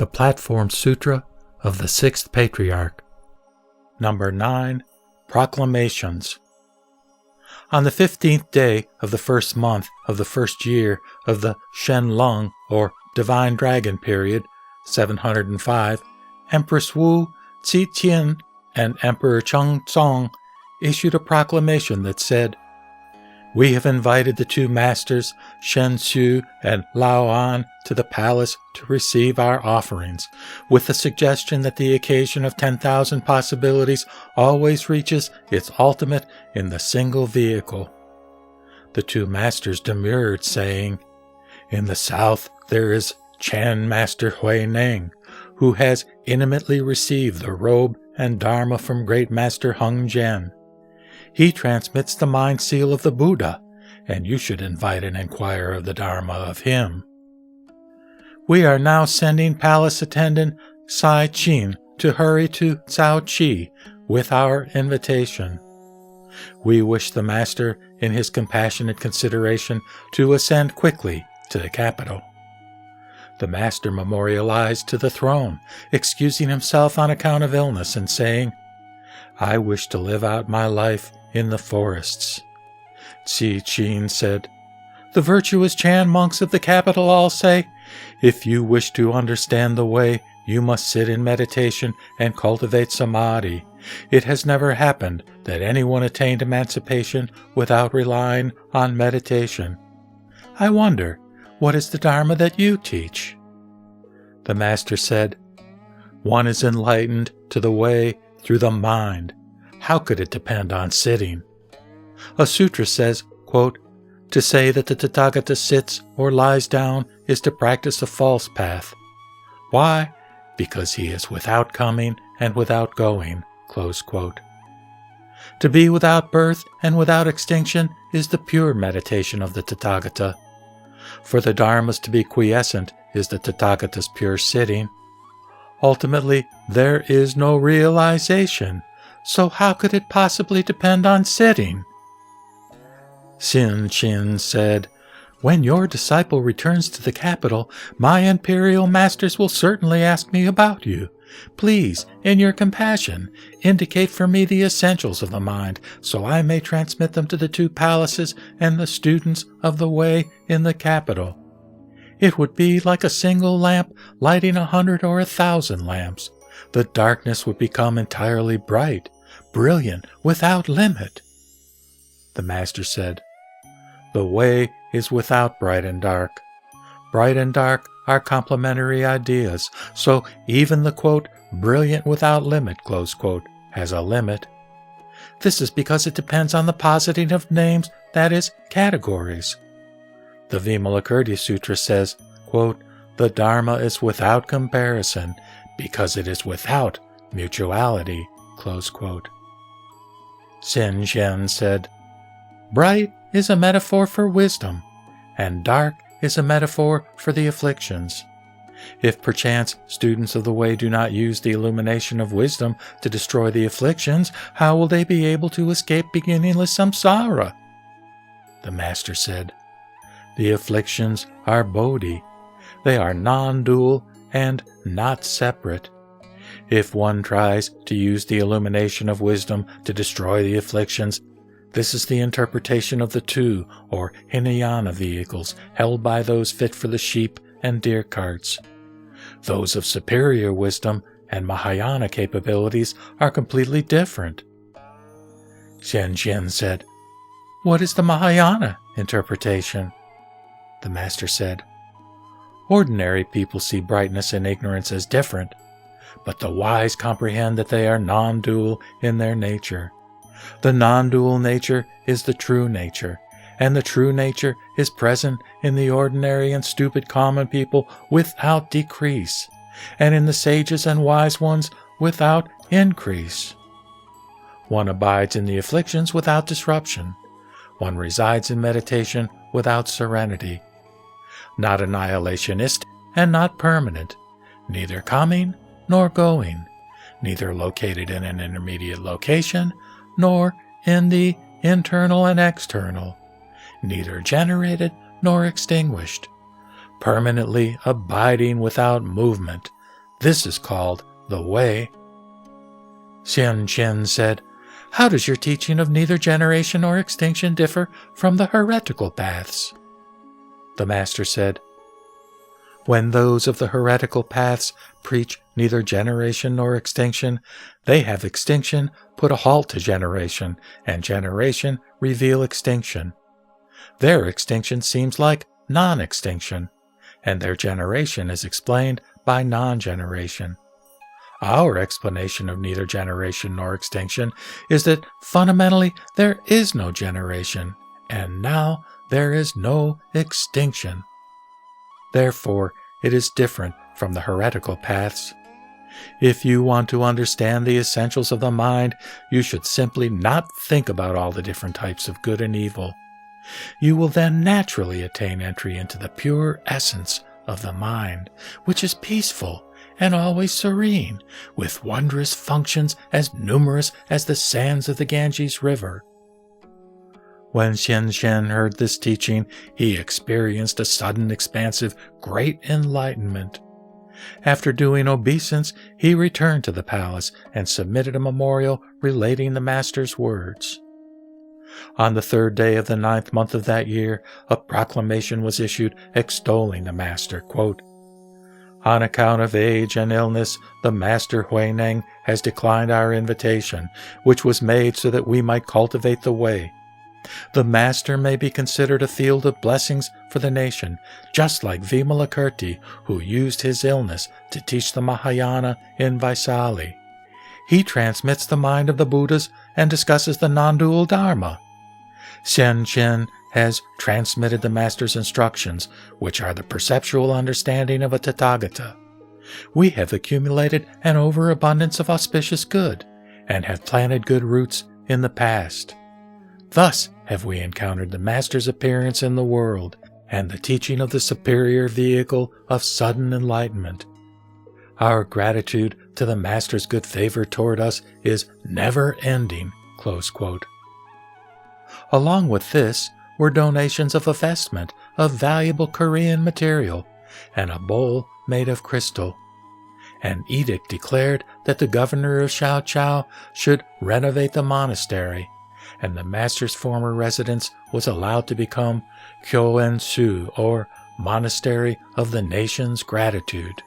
the Platform Sutra of the Sixth Patriarch. Number 9. Proclamations. On the 15th day of the first month of the first year of the Shenlong, or Divine Dragon period, 705, Empress Wu, Zetian, and Emperor Chengzong issued a proclamation that said, "We have invited the two masters, Shen Xu and Lao An, to the palace to receive our offerings, with the suggestion that the occasion of 10,000 possibilities always reaches its ultimate in the single vehicle." The two masters demurred, saying, "In the south there is Chan Master Huineng, who has intimately received the robe and Dharma from Great Master Heng Jian. He transmits the mind seal of the Buddha, and you should invite and inquire of the Dharma of him. We are now sending palace attendant Sai Qin to hurry to Cao Qi with our invitation. We wish the master, in his compassionate consideration, to ascend quickly to the capital." The master memorialized to the throne, excusing himself on account of illness and saying, "I wish to live out my life in the forests." Qi Qin said, "The virtuous Chan monks of the capital all say, if you wish to understand the way, you must sit in meditation and cultivate samadhi. It has never happened that anyone attained emancipation without relying on meditation. I wonder, what is the Dharma that you teach?" The master said, "One is enlightened to the way through the mind. How could it depend on sitting? A sutra says, quote, to say that the Tathagata sits or lies down is to practice a false path. Why? Because he is without coming and without going." Close quote. To be without birth and without extinction is the pure meditation of the Tathagata. For the Dharmas to be quiescent is the Tathagata's pure sitting. Ultimately, there is no realization, so how could it possibly depend on sitting? Xin Qin said, "When your disciple returns to the capital, my imperial masters will certainly ask me about you. Please, in your compassion, indicate for me the essentials of the mind, so I may transmit them to the two palaces and the students of the way in the capital. It would be like a single lamp lighting 100 or 1,000 lamps. The darkness would become entirely bright, brilliant, without limit." The master said, "The way is without bright and dark. Bright and dark are complementary ideas, so even the, quote, brilliant without limit, close quote, has a limit. This is because it depends on the positing of names, that is, categories. The Vimalakirti Sutra says, quote, the Dharma is without comparison because it is without mutuality, close quote." Xin Zhen said, "Bright is a metaphor for wisdom, and dark is a metaphor for the afflictions. If perchance students of the way do not use the illumination of wisdom to destroy the afflictions, how will they be able to escape beginningless samsara?" The master said, "The afflictions are bodhi. They are non-dual and not separate. If one tries to use the illumination of wisdom to destroy the afflictions, this is the interpretation of the two, or Hinayana vehicles, held by those fit for the sheep and deer carts. Those of superior wisdom and Mahayana capabilities are completely different." Xian Jian said, "What is the Mahayana interpretation?" The master said, "Ordinary people see brightness and ignorance as different, but the wise comprehend that they are non-dual in their nature. The non-dual nature is the true nature, and the true nature is present in the ordinary and stupid common people without decrease, and in the sages and wise ones without increase. One abides in the afflictions without disruption. One resides in meditation without serenity. Not annihilationist and not permanent, neither coming nor going, neither located in an intermediate location, nor in the internal and external, neither generated nor extinguished, permanently abiding without movement, This is called the way. Xian said, "How does your teaching of neither generation nor extinction differ from the heretical paths?" The master said, "When those of the heretical paths preach neither generation nor extinction, they have extinction put a halt to generation, and generation reveal extinction. Their extinction seems like non-extinction, and their generation is explained by non-generation. Our explanation of neither generation nor extinction is that fundamentally there is no generation, and now there is no extinction. Therefore, it is different from the heretical paths. If you want to understand the essentials of the mind, you should simply not think about all the different types of good and evil. You will then naturally attain entry into the pure essence of the mind, which is peaceful and always serene, with wondrous functions as numerous as the sands of the Ganges River." When Xian heard this teaching, he experienced a sudden, expansive, great enlightenment. After doing obeisance, he returned to the palace and submitted a memorial relating the master's words. On the 3rd day of the 9th month of that year, a proclamation was issued extolling the master, quote, "On account of age and illness, the master Huineng has declined our invitation, which was made so that we might cultivate the way. The master may be considered a field of blessings for the nation, just like Vimalakirti, who used his illness to teach the Mahayana in Vaisali. He transmits the mind of the Buddhas and discusses the non-dual Dharma. Xian has transmitted the master's instructions, which are the perceptual understanding of a Tathagata. We have accumulated an overabundance of auspicious good, and have planted good roots in the past. Thus have we encountered the master's appearance in the world, and the teaching of the superior vehicle of sudden enlightenment. Our gratitude to the master's good favor toward us is never-ending." Close quote. Along with this were donations of a vestment of valuable Korean material and a bowl made of crystal. An edict declared that the governor of Shaochao should renovate the monastery, and the master's former residence was allowed to become Kyoen-su, or Monastery of the Nation's Gratitude.